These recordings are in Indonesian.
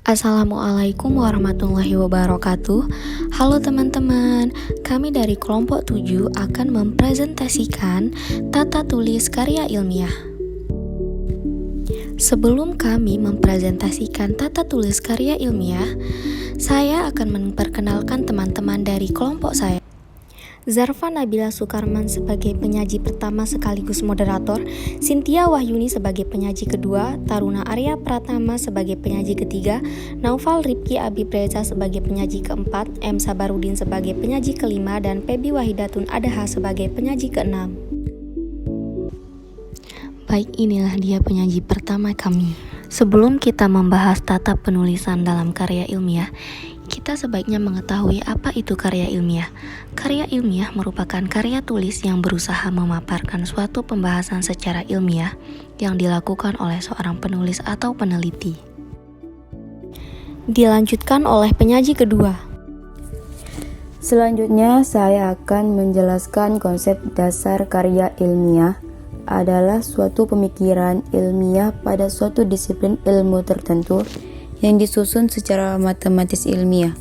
Assalamualaikum warahmatullahi wabarakatuh. Halo teman-teman, kami dari kelompok 7 akan mempresentasikan tata tulis karya ilmiah. Sebelum kami mempresentasikan tata tulis karya ilmiah, saya akan memperkenalkan teman-teman dari kelompok saya. Zarfa Nabila Sukarman sebagai penyaji pertama sekaligus moderator, Cynthia Wahyuni sebagai penyaji kedua, Taruna Arya Pratama sebagai penyaji ketiga, Naufal Rifki Abib Reza sebagai penyaji keempat, M. Sabarudin sebagai penyaji kelima, dan Febi Wahidatun Adaha sebagai penyaji keenam. Baik, inilah dia penyaji pertama kami. Sebelum kita membahas tata penulisan dalam karya ilmiah, kita sebaiknya mengetahui apa itu karya ilmiah. Karya ilmiah merupakan karya tulis yang berusaha memaparkan suatu pembahasan secara ilmiah yang dilakukan oleh seorang penulis atau peneliti. Dilanjutkan oleh penyaji kedua. Selanjutnya saya akan menjelaskan konsep dasar karya ilmiah adalah suatu pemikiran ilmiah pada suatu disiplin ilmu tertentu yang disusun secara matematis ilmiah,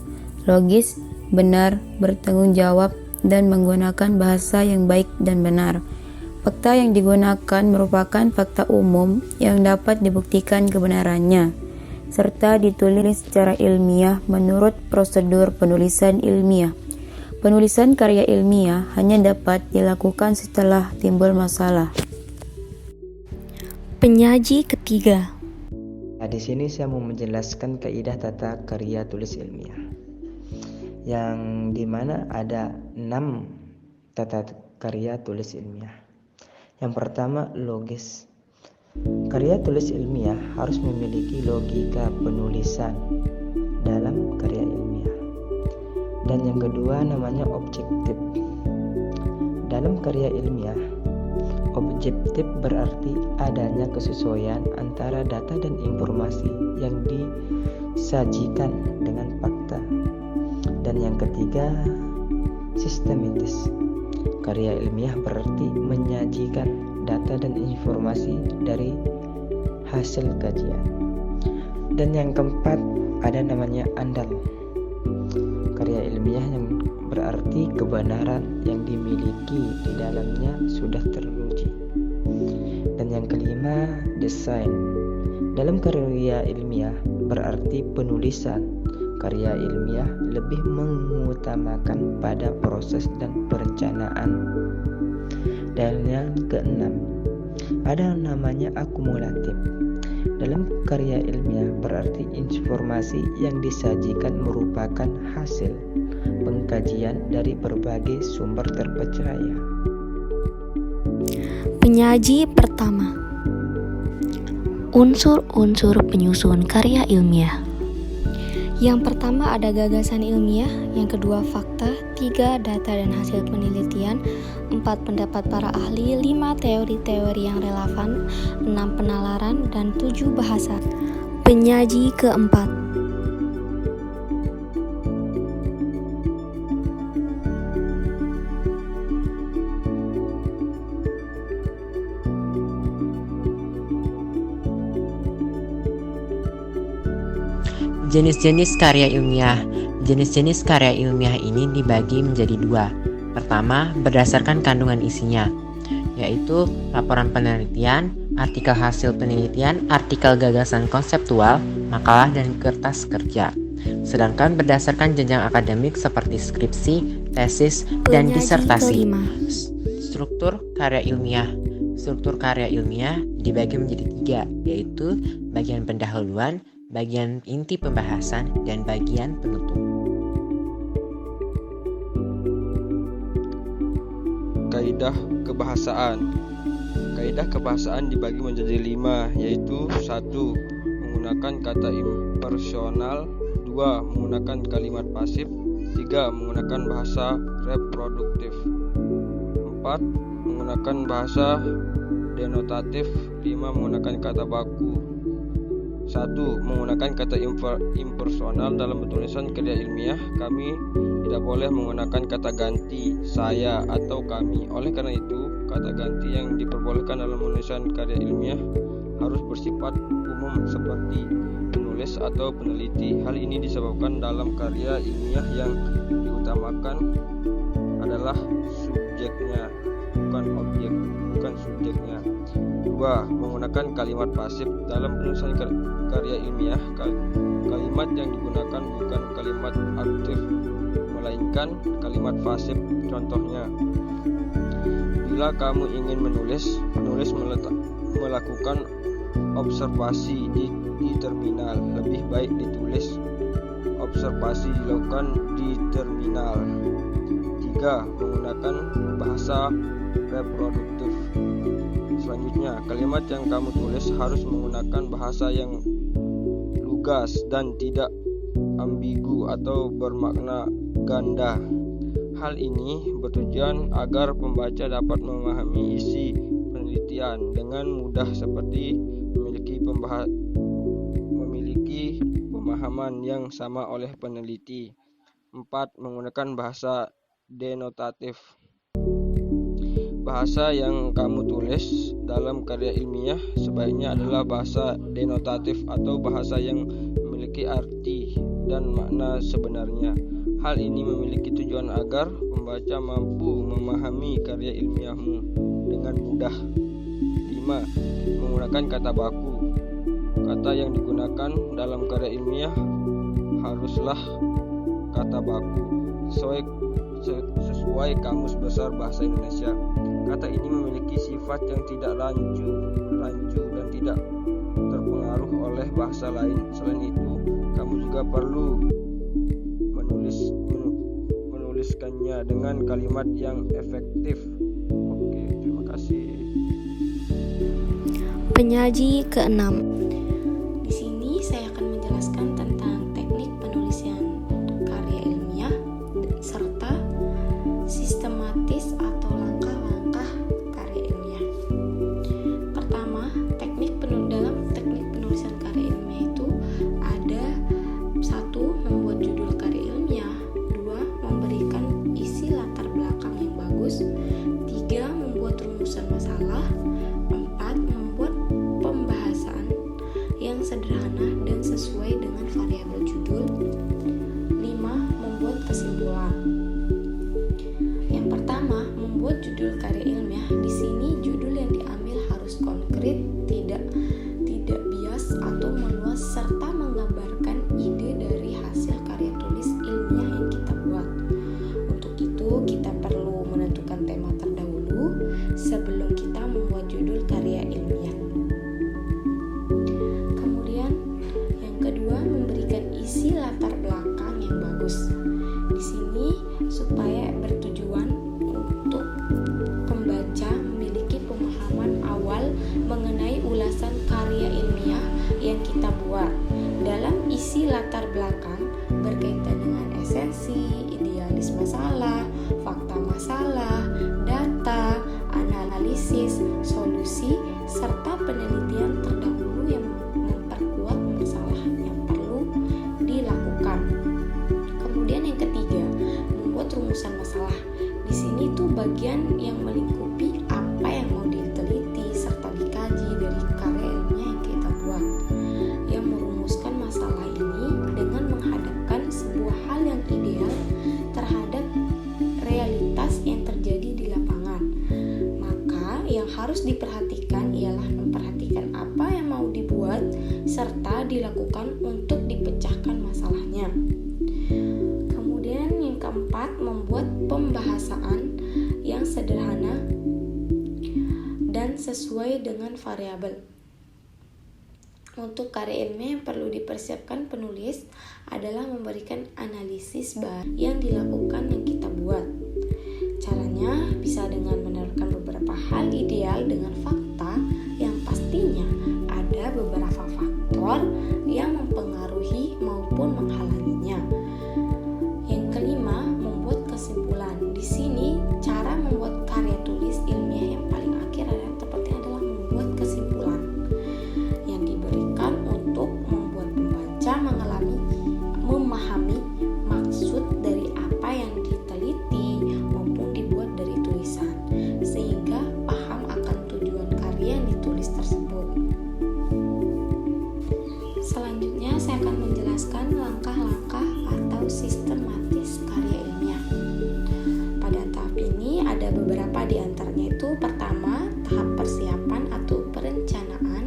logis, benar, bertanggung jawab, dan menggunakan bahasa yang baik dan benar. Fakta yang digunakan merupakan fakta umum yang dapat dibuktikan kebenarannya, serta ditulis secara ilmiah menurut prosedur penulisan ilmiah. Penulisan karya ilmiah hanya dapat dilakukan setelah timbul masalah. Penyaji ketiga. Nah, di sini saya mau menjelaskan kaidah tata karya tulis ilmiah, yang dimana ada 6 tata karya tulis ilmiah. Yang pertama, logis. Karya tulis ilmiah harus memiliki logika penulisan dalam karya ilmiah. Dan yang kedua namanya objektif. Dalam karya ilmiah, objektif berarti adanya kesesuaian antara data dan informasi yang disajikan dengan fakta. Dan yang ketiga, sistematis. Karya ilmiah berarti menyajikan data dan informasi dari hasil kajian. Dan yang keempat, ada namanya andal. Karya ilmiah yang berarti kebenaran yang dimiliki di dalamnya sudah teruji. Dan yang kelima, desain. Dalam karya ilmiah berarti penulisan. Karya ilmiah lebih mengutamakan pada proses dan perencanaan. Dan yang keenam, ada namanya akumulatif. Dalam karya ilmiah berarti informasi yang disajikan merupakan hasil pengkajian dari berbagai sumber terpercaya. Penyaji pertama. Unsur-unsur penyusun karya ilmiah. Yang pertama ada gagasan ilmiah, yang kedua fakta, 3 data dan hasil penelitian, 4 pendapat para ahli, 5 teori-teori yang relevan, 6 penalaran, dan 7 bahasa. Penyaji keempat. Jenis-jenis karya ilmiah. Jenis-jenis karya ilmiah ini dibagi menjadi 2. Pertama, berdasarkan kandungan isinya, yaitu laporan penelitian, artikel hasil penelitian, artikel gagasan konseptual, makalah, dan kertas kerja. Sedangkan berdasarkan jenjang akademik seperti skripsi, tesis, dan disertasi. Struktur karya ilmiah. Struktur karya ilmiah dibagi menjadi 3, yaitu bagian pendahuluan, bagian inti pembahasan, dan bagian penutup. Kaidah kebahasaan. Kaidah kebahasaan dibagi menjadi 5, yaitu 1. Menggunakan kata impersonal, 2. Menggunakan kalimat pasif, 3. Menggunakan bahasa reproduktif, 4. Menggunakan bahasa denotatif, 5. Menggunakan kata baku. 1. Menggunakan kata impersonal dalam penulisan karya ilmiah. Kami tidak boleh menggunakan kata ganti, saya, atau kami. Oleh karena itu, kata ganti yang diperbolehkan dalam penulisan karya ilmiah harus bersifat umum seperti penulis atau peneliti. Hal ini disebabkan dalam karya ilmiah yang diutamakan adalah subjeknya, bukan subjeknya. 2. Menggunakan kalimat pasif. Dalam penulisan karya ilmiah, kalimat yang digunakan bukan kalimat aktif, melainkan kalimat pasif. Contohnya, bila kamu ingin menulis, penulis melakukan observasi di terminal. Lebih baik ditulis observasi dilakukan di terminal. 3. Menggunakan bahasa reproduktif. Selanjutnya, kalimat yang kamu tulis harus menggunakan bahasa yang lugas dan tidak ambigu atau bermakna ganda. Hal ini bertujuan agar pembaca dapat memahami isi penelitian dengan mudah seperti memiliki pemahaman yang sama oleh peneliti. 4. Menggunakan bahasa denotatif. Bahasa yang kamu tulis dalam karya ilmiah sebaiknya adalah bahasa denotatif atau bahasa yang memiliki arti dan makna sebenarnya. Hal ini memiliki tujuan agar pembaca mampu memahami karya ilmiahmu dengan mudah. 5. Menggunakan kata baku. Kata yang digunakan dalam karya ilmiah haruslah kata baku sesuai Kamus Besar Bahasa Indonesia. Kata ini memiliki sifat yang tidak rancu dan tidak terpengaruh oleh bahasa lain. Selain itu, kamu juga perlu menuliskannya dengan kalimat yang efektif. Oke, terima kasih. Penyaji ke-6. Di sini saya akan menjelaskan tentang teknik penulisan karya ilmiah serta sistematis atau langkah-langkah karya ilmiah. Pertama, dalam teknik penulisan karya ilmiah itu ada 1. Membuat judul karya ilmiah. 2. Memberikan isi latar belakang yang bagus. 3. Membuat rumusan masalah. 4. Membuat pembahasan yang sederhana dan sesuai dengan variabel judul. 5. Membuat kesimpulan. Yang pertama, membuat judul karya ilmiah. Di sini judul yang diambil harus konkret, tidak bias atau meluas, serta menggambarkan ide dari hasil karya tulis ilmiah yang kita buat. Untuk itu, kita perlu menentukan tema terdahulu sebelum kita membuat judul karya ilmiah. Kemudian, yang kedua, memberikan isi latar belakang yang bagus. Di sini supaya bertujuan untuk pembaca memiliki pemahaman awal mengenai ulasan karya ilmiah yang kita buat. Dalam isi latar belakang berkaitan dengan esensi, idealis masalah, fakta masalah, data, analisis, solusi, serta penelitian terdahulu yang memperkuat masalah yang perlu dilakukan. Kemudian yang ketiga, membuat rumusan masalah. Di sini tuh bagian yang melingkupi apa yang mau diteliti serta dikaji dari karya ilmiah yang kita buat, yang merumuskan masalah ini dengan menghadapkan sebuah hal yang ideal terhadap realitas yang terjadi di lapangan. Maka yang harus diperhatikan ialah memperhatikan apa yang mau dibuat serta dilakukan untuk dipecahkan masalahnya. Kemudian yang keempat, membuat pembahasan yang sederhana dan sesuai dengan variabel. Untuk karya ilmiah yang perlu dipersiapkan penulis adalah memberikan analisis yang dilakukan yang kita buat. Caranya bisa dengan menerapkan beberapa hal ideal dengan fakta yang pastinya ada beberapa faktor yang mempengaruhi maupun menghalanginya. Yang kelima, membuat kesimpulan. Di sini cara membuat karya tulis ilmiah yang paling akhir dan terpenting adalah membuat kesimpulan yang diberikan untuk membuat pembaca memahami maksud dari apa yang diteliti maupun dibuat dari tulisan, sehingga paham akan tujuan menjelaskan langkah-langkah atau sistematis karya ilmiah. Pada tahap ini ada beberapa di antaranya itu: pertama, tahap persiapan atau perencanaan;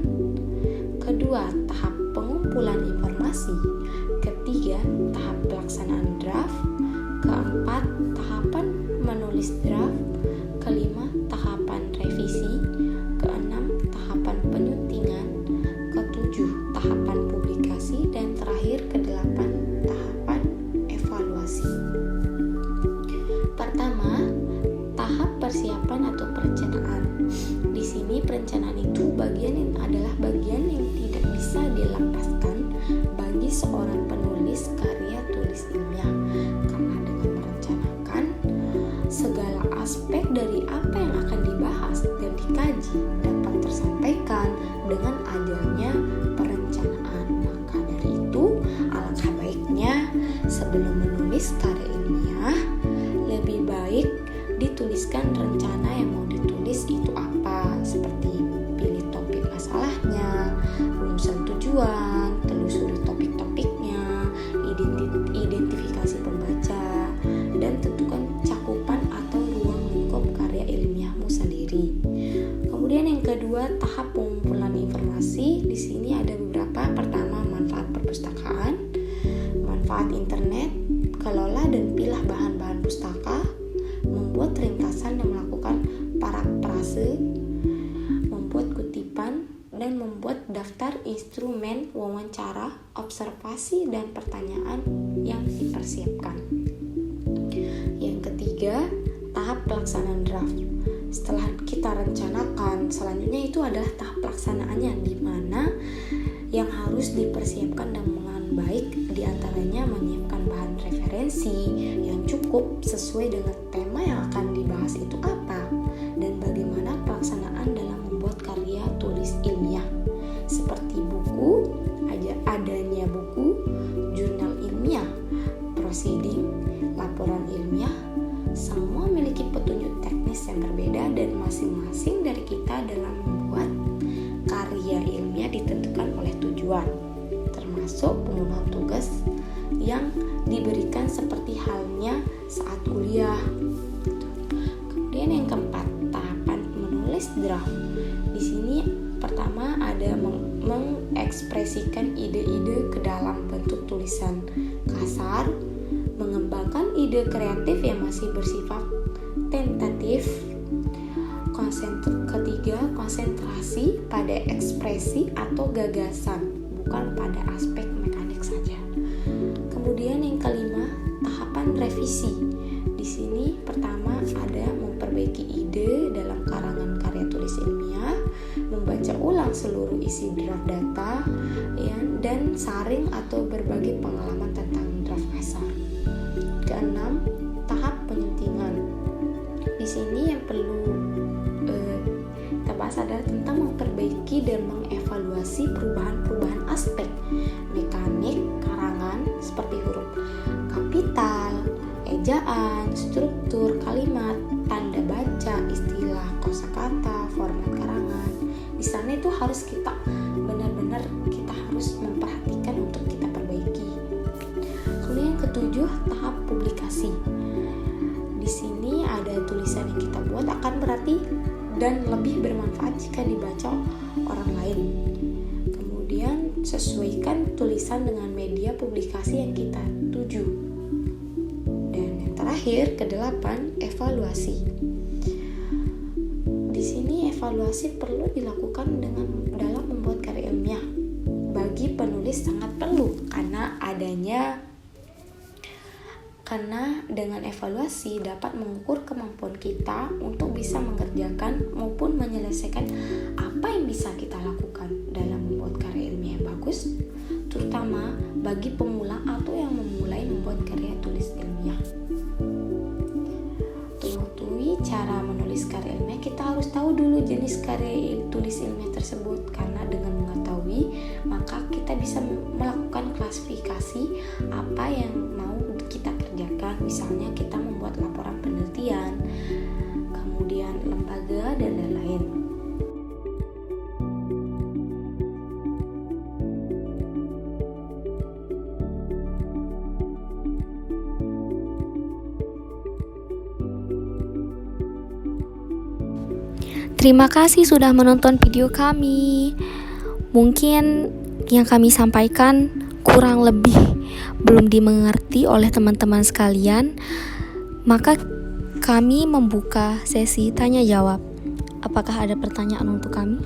kedua, tahap pengumpulan informasi; ketiga, tahap pelaksanaan draft; keempat, tahapan menulis draft; kelima, tahapan revisi; keenam, tahapan penyuntingan; ketujuh, tahapan publikasi; dan terakhir kedelapan, tahapan evaluasi. Pertama, tahap persiapan atau perencanaan. Di sini perencanaan itu adalah bagian yang tidak bisa dilepaskan bagi seorang penulis karya tulis ilmiah, karena dengan merencanakan segala aspek dari apa yang akan dibahas dan dikaji dapat tersampaikan dengan adanya perencanaan. Maka dari itu, alangkah baiknya sebelum menulis karya ilmiah, lebih baik dituliskan rencana yang mau ditulis itu apa, seperti pilih topik masalahnya, rumusan tujuan, telusuri topik-topiknya, identifikasi pembaca, dan tentukan cakupan atau ruang lingkup karya ilmiahmu sendiri. Kemudian yang kedua, tahap pengumpulan informasi. Di sini ada beberapa. Pertama, manfaat perpustakaan, manfaat internet, kelola dan pilah bahan-bahan pustaka, membuat ringkasan dan melakukan parafrase, membuat kutipan, dan membuat daftar instrumen wawancara, observasi, dan pertanyaan yang dipersiapkan. Yang ketiga, tahap pelaksanaan draft. Setelah kita rencanakan, selanjutnya itu adalah tahap pelaksanaannya, di mana yang harus dipersiapkan dengan baik, diantaranya menyiapkan bahan referensi yang cukup sesuai dengan tema yang akan dibahas itu apa, dan bagaimana pelaksanaan dalam membuat karya tulis ilmiah, seperti buku, adanya buku, jurnal ilmiah, proceeding, laporan ilmiah. Semua memiliki petunjuk teknis yang berbeda, dan masing-masing dari kita dalam membuat karya ilmiah ditentukan oleh tujuan, termasuk pemenuhan tugas yang diberikan seperti halnya saat kuliah. Kemudian yang keempat, tahapan menulis draft. Di sini pertama ada mengekspresikan ide-ide ke dalam bentuk tulisan kasar, mengembangkan ide kreatif yang masih bersifat tentatif. Ketiga, konsentrasi pada ekspresi atau gagasan, bukan pada aspek mekanik saja. Kemudian yang kelima, tahapan revisi. Di sini pertama ada memperbaiki ide dalam karangan karya tulis ilmiah, membaca ulang seluruh isi draft data, dan saring atau berbagi pengalaman tentang draft kasar. Keenam, tahap penyuntingan. Di sini yang perlu kita bahas adalah tentang memperbaiki dan mengevaluasi perubahan-perubahan aspek mekanik karangan seperti huruf kapital, ejaan, struktur kalimat, tanda baca, istilah, kosakata, format karangan. Di sana itu harus kita benar-benar harus memperhatikan untuk kita perbaiki. Kemudian yang ketujuh, tahap publikasi. Di sini ada tulisan yang kita buat akan berarti dan lebih bermanfaat jika dibaca orang lain. Kemudian sesuaikan tulisan dengan media publikasi yang kita tuju. Dan yang terakhir, kedelapan, evaluasi. Di sini evaluasi perlu dilakukan dalam membuat karya ilmiah. Bagi penulis sangat perlu karena dengan evaluasi dapat mengukur kemampuan kita untuk bisa mengerjakan maupun menyelesaikan apa yang bisa kita lakukan dalam membuat karya ilmiah yang bagus, terutama bagi pemula atau yang memulai membuat karya tulis ilmiah. Untuk mengetahui cara menulis karya ilmiah, kita harus tahu dulu jenis karya tulis ilmiah tersebut, karena dengan mengetahui maka kita bisa melakukan klasifikasi apa yang mau kita kerjakan. Misalnya kita membuat laporan penelitian, kemudian lembaga, dan lain-lain. Terima kasih sudah menonton video kami. Mungkin yang kami sampaikan kurang lebih belum dimengerti oleh teman-teman sekalian, maka kami membuka sesi tanya jawab. Apakah ada pertanyaan untuk kami?